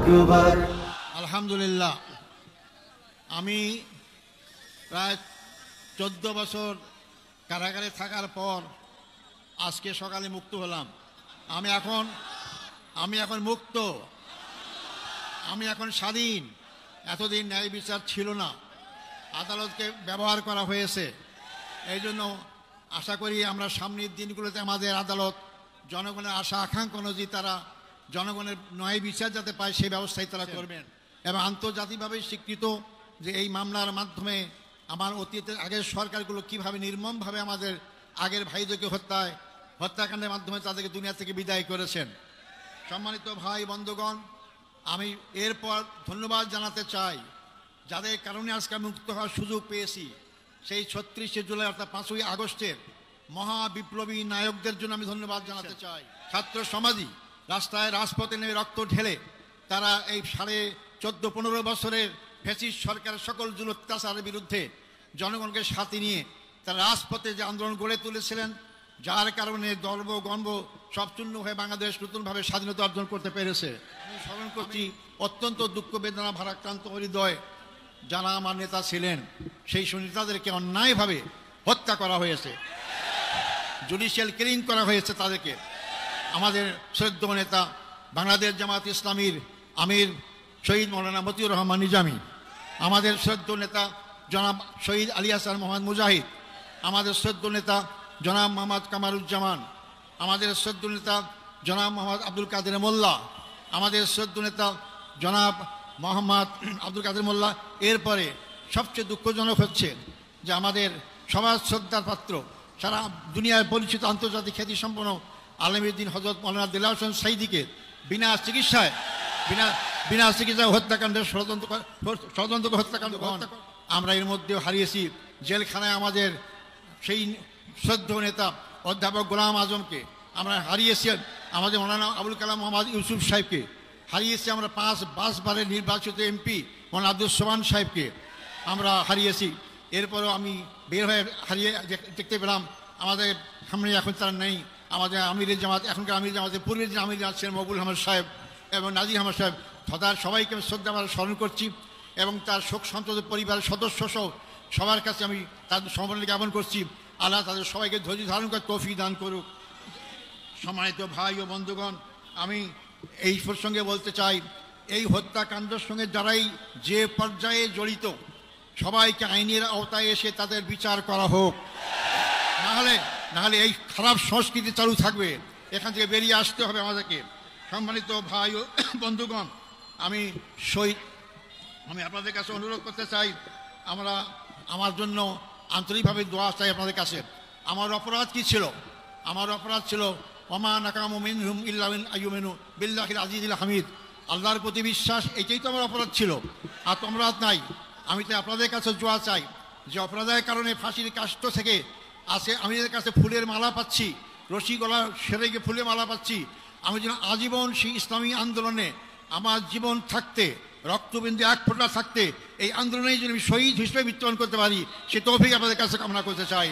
আকবার। আলহামদুলিল্লাহ, আমি প্রায় 14 বছর কারাগারে থাকার পর আজকে সকালে মুক্ত হলাম। আমি এখন মুক্ত, আমি এখন স্বাধীন। এতদিন ন্যায় বিচার ছিল না, আদালতকে ব্যবহার করা হয়েছে। এই জন্য আশা করি আমরা সামনের দিনগুলোতে আমাদের আদালত জনগণের আশা আকাঙ্ক্ষা অনুযায়ী তারা জনগণের ন্যায় বিচার যাতে পায় সেই ব্যবস্থাই তারা করবেন। এবং আন্তর্জাতিকভাবে স্বীকৃত যে এই মামলার মাধ্যমে আমার অতীতের আগের সরকারগুলো কীভাবে নির্মমভাবে আমাদের আগের ভাইদেরকে হত্যাকাণ্ডের মাধ্যমে তাদেরকে দুনিয়া থেকে বিদায় করেছেন। সম্মানিত ভাই বন্ধুগণ, আমি এরপর ধন্যবাদ জানাতে চাই যাদের কারণে আজকে মুক্ত হওয়ার সুযোগ পেয়েছি। সেই 36শে জুলাই অর্থাৎ 5ই আগস্টের মহাবিপ্লবী নায়কদের জন্য আমি ধন্যবাদ জানাতে চাই। ছাত্র সমাজই রাস্তায় রাজপথে নেমে রক্ত ঢেলে তারা এই 14.5 বছরের ফ্যাসিস্ট সরকারের সকল জুলুম অত্যাচারের বিরুদ্ধে জনগণকে সাথে নিয়ে তারা রাজপথে যে আন্দোলন গড়ে তুলেছিলেন, যার কারণে দর্ব গর্ব সব চূর্ণ হয়ে বাংলাদেশ নতুনভাবে স্বাধীনতা অর্জন করতে পেরেছে। আমি স্মরণ করছি অত্যন্ত দুঃখ বেদনা ভারাক্রান্ত হৃদয় যারা আমার নেতা ছিলেন, সেই নেতাদেরকে অন্যায়ভাবে হত্যা করা হয়েছে, জুডিশিয়াল কিলিং করা হয়েছে তাদেরকে। আমাদের শ্রদ্ধেয় নেতা বাংলাদেশ জামাত ইসলামীর আমির শহীদ মৌলানা মতিউর রহমান নিজামী, আমাদের শ্রদ্ধেয় নেতা জনাব শহীদ আলী হাসান মোহাম্মদ মুজাহিদ, আমাদের শ্রদ্ধেয় নেতা জনাব মোহাম্মদ কামারুজ্জামান, আমাদের শ্রদ্ধেয় নেতা জনাব মোহাম্মদ আব্দুল কাদের মোল্লা, আমাদের শ্রদ্ধেয় নেতা জনাব মোহাম্মদ আব্দুল কাদের মোল্লা। এরপরে সবচেয়ে দুঃখজনক হচ্ছে যে আমাদের সমাজ শ্রদ্ধার পাত্র, সারা দুনিয়ায় পরিচিত আন্তর্জাতিক খ্যাতিসম্পন্ন আলমউদ্দিন হযরত মাওলানা দেলাওয়ার হোসেন সাঈদীকে বিনা চিকিৎসায় হত্যাকাণ্ডের ষড়যন্ত্র হত্যাকাণ্ড আমরা এর মধ্যেও হারিয়েছি। জেলখানায় আমাদের সেই শ্রদ্ধেয় নেতা অধ্যাপক গোলাম আজমকে আমরা হারিয়েছি, আমাদের মৌলানা আবুল কালাম মোহাম্মদ ইউসুফ সাহেবকে হারিয়েছি, আমরা 5 বারের নির্বাচিত এমপি মৌলানা আব্দুল সোবহান সাহেবকে আমরা হারিয়েছি। এরপরও আমি বের হয়ে দেখতে পেলাম আমাদের সামনে এখন তারা নেই। আমাদের আমিরের জামাত, এখনকার আমির জামাতের পূর্বের যে আমির আছেন মকবুল আহমদ সাহেব এবং নাজির আহমদ সাহেব, তার সবাইকে আমি শ্রদ্ধা স্মরণ করছি এবং তার শোক সন্তপ্ত পরিবারের সদস্য সহ সবার কাছে আমি তাদের সমবেদনা জ্ঞাপন করছি। আল্লাহ তাদের সবাইকে ধৈর্য ধারণ করে তৌফিক দান করুক। সম্মানিত ভাই ও বন্ধুগণ, আমি এই প্রসঙ্গে বলতে চাই, এই হত্যাকাণ্ডের সঙ্গে যারাই যে পর্যায়ে জড়িত সবাইকে আইনের আওতায় এসে তাদের বিচার করা হোক, নাহলে এই খারাপ সংস্কৃতি চালু থাকবে। এখান থেকে বেরিয়ে আসতে হবে আমাদেরকে। সম্মানিত ভাই ও বন্ধুগণ, আমি আপনাদের কাছে অনুরোধ করতে চাই, আমার জন্য আন্তরিকভাবে দোয়া চাই আপনাদের কাছে। আমার অপরাধ কি ছিল? আমার অপরাধ ছিল ওমা নাকামু মিনহুম ইল্লা আন ইউমিনু বিল্লাহিল আজিজিল হামিদ, আল্লাহর প্রতি বিশ্বাস, এটাই তো আমার অপরাধ ছিল, আর তো অপরাধ নাই। আমি তো আপনাদের কাছে দোয়া চাই যে অপরাধের কারণে ফাঁসির কাষ্ট থেকে আমি এদের কাছে ফুলের মালা পাচ্ছি, রশি গলা সেরে গিয়ে ফুলের মালা পাচ্ছি। আমি যেন আজীবন সেই ইসলামী আন্দোলনে আমার জীবন থাকতে, রক্তবিন্দু এক ফোঁটা থাকতে এই আন্দোলনেই যেন আমি শহীদ হিসেবে মৃত্যুবরণ করতে পারি, সে তৌফিক আপনাদের কাছে কামনা করতে চাই।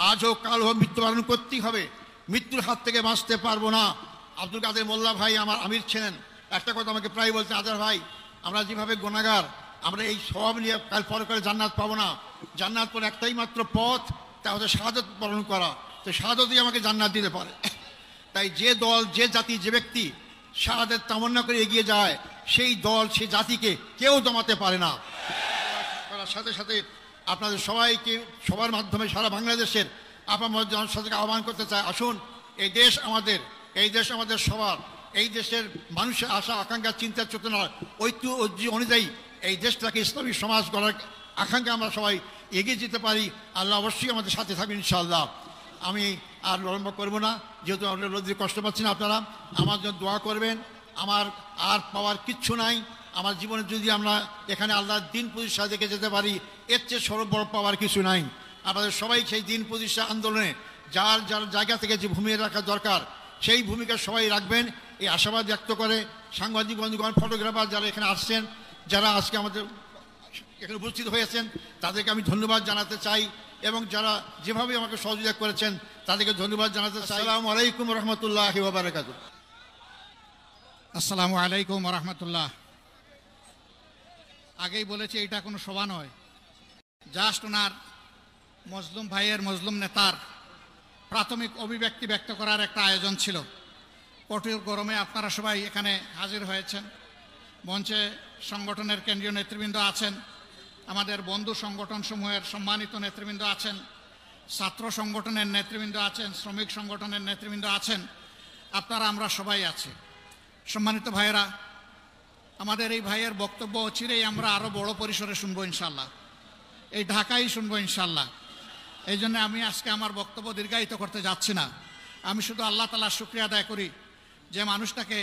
আজ হোক কাল হোক মৃত্যুবরণ করতেই হবে, মৃত্যুর হাত থেকে বাঁচতে পারবো না। আব্দুল কাদের মোল্লা ভাই আমার আমির ছিলেন, একটা কথা আমাকে প্রায় বলতেন, আজার ভাই আমরা যেভাবে গুনাহগার, আমরা এই স্বভাব নিয়ে কাল পরকালে জান্নাত পাবো না। জান্নাত পর একটাই মাত্র পথ, তা হচ্ছে শাহাদাত বরণ করা। তো শাহাদাতই আমাকে জান্নাত দিতে পারে। তাই যে দল, যে জাতি, যে ব্যক্তি শাহাদাত তামান্না করে এগিয়ে যায়, সেই দল, সেই জাতিকে কেউ দমাতে পারে না। করার সাথে সাথে আপনাদের সবাইকে, সবার মাধ্যমে সারা বাংলাদেশের আপামর জনসাধারণকে আহ্বান করতে চাই, আসুন এই দেশ আমাদের সবার, এই দেশের মানুষের আশা আকাঙ্ক্ষা, চিন্তা চেতনা, ঐক্য অনুযায়ী এই দেশটাকে ইসলামী সমাজ গড়ার আকাঙ্ক্ষা আমরা সবাই এগিয়ে যেতে পারি। আল্লাহ অবশ্যই আমাদের সাথে থাকবেন ইনশাআল্লাহ। আমি আর বিলম্ব করব না, যেহেতু আমরা রোদ্রে কষ্ট পাচ্ছি না, আপনারা আমার জন্য দোয়া করবেন। আমার আর পাওয়ার কিচ্ছু নাই, আমার জীবনে যদি আমরা এখানে আল্লাহর দিন প্রতিষ্ঠা দেখে যেতে পারি, এর চেয়ে সর্ববড় পাওয়ার কিছু নাই। আপনাদের সবাই সেই দিন প্রতিষ্ঠা আন্দোলনে যার যার জায়গা থেকে যে ভূমিকা রাখা দরকার, সেই ভূমিকা সবাই রাখবেন, এই আশাবাদ ব্যক্ত করে সাংবাদিক বন্ধুগণ, ফটোগ্রাফার যারা এখানে আসছেন, যারা আজকে আমাদের এখানে উপস্থিত হয়েছেন, তাদেরকে আমি ধন্যবাদ জানাতে চাই এবং যারা যেভাবে আমাকে সহযোগিতা করেছেন তাদেরকে ধন্যবাদ জানাতে চাই। আসসালামু আলাইকুম রহমতুল্লাহি ওয়া বারাকাতুহু। আসসালামু আলাইকুম রহমতুল্লাহ। আগেই বলেছি এটা কোনো সভা নয়, জাস্ট ওনার মজলুম ভাইয়ের, মজলুম নেতার প্রাথমিক অভিব্যক্তি ব্যক্ত করার একটা আয়োজন ছিল। কঠোর গরমে আপনারা সবাই এখানে হাজির হয়েছেন। মঞ্চে সংগঠনের কেন্দ্রীয় নেতৃবৃন্দ আছেন, আমাদের বন্ধু সংগঠনসমূহের সম্মানিত নেতৃবৃন্দ আছেন, ছাত্র সংগঠনের নেতৃবৃন্দ আছেন, শ্রমিক সংগঠনের নেতৃবৃন্দ আছেন, আপনারা আমরা সবাই আছি। সম্মানিত ভাইয়েরা, আমাদের এই ভাইয়ের বক্তব্য অচিরেই আমরা আরও বড় পরিসরে শুনবো ইনশাল্লাহ, এই ঢাকায় শুনবো ইনশাল্লাহ। এই জন্য আমি আজকে আমার বক্তব্য দীর্ঘায়িত করতে যাচ্ছি না। আমি শুধু আল্লাহ তাআলার শুকরিয়া আদায় করি যে মানুষটাকে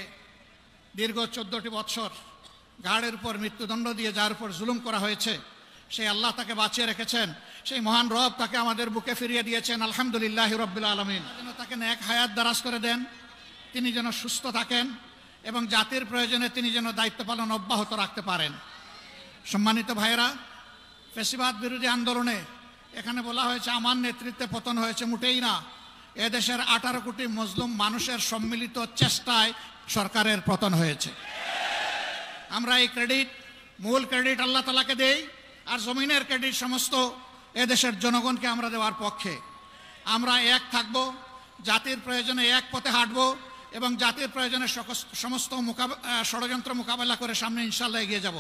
দীর্ঘ 14টি বৎসর ঘাড়ের উপর মৃত্যুদণ্ড দিয়ে যার উপর জুলুম করা হয়েছে, সেই আল্লাহ তাকে বাঁচিয়ে রেখেছেন, সেই মহান রব তাকে আমাদের বুকে ফিরিয়ে দিয়েছেন। আলহামদুলিল্লাহ রাব্বিল আলামিন। যেন তাকে নেক হায়াত দারাজ করে দেন, তিনি যেন সুস্থ থাকেন এবং জাতির প্রয়োজনে তিনি যেন দায়িত্ব পালন অব্যাহত রাখতে পারেন। সম্মানিত ভাইয়েরা, ফ্যাসিবাদ বিরোধী আন্দোলনে এখানে বলা হয়েছে আমার নেতৃত্বে পতন হয়েছে, মোটেই না। এদেশের 18 কোটি মজলুম মানুষের সম্মিলিত চেষ্টায় সরকারের পতন হয়েছে। আমরা এই ক্রেডিট, মূল ক্রেডিট আল্লাহ তাআলাকে দেই, আর জমিনের ক্রেডিট সমস্ত এদেশের জনগণকে আমরা দেওয়ার পক্ষে। আমরা এক থাকব, জাতির প্রয়োজনে এক পথে হাঁটব এবং জাতির প্রয়োজনে সমস্ত ষড়যন্ত্র মোকাবেলা করে সামনে ইনশাআল্লাহ এগিয়ে যাব।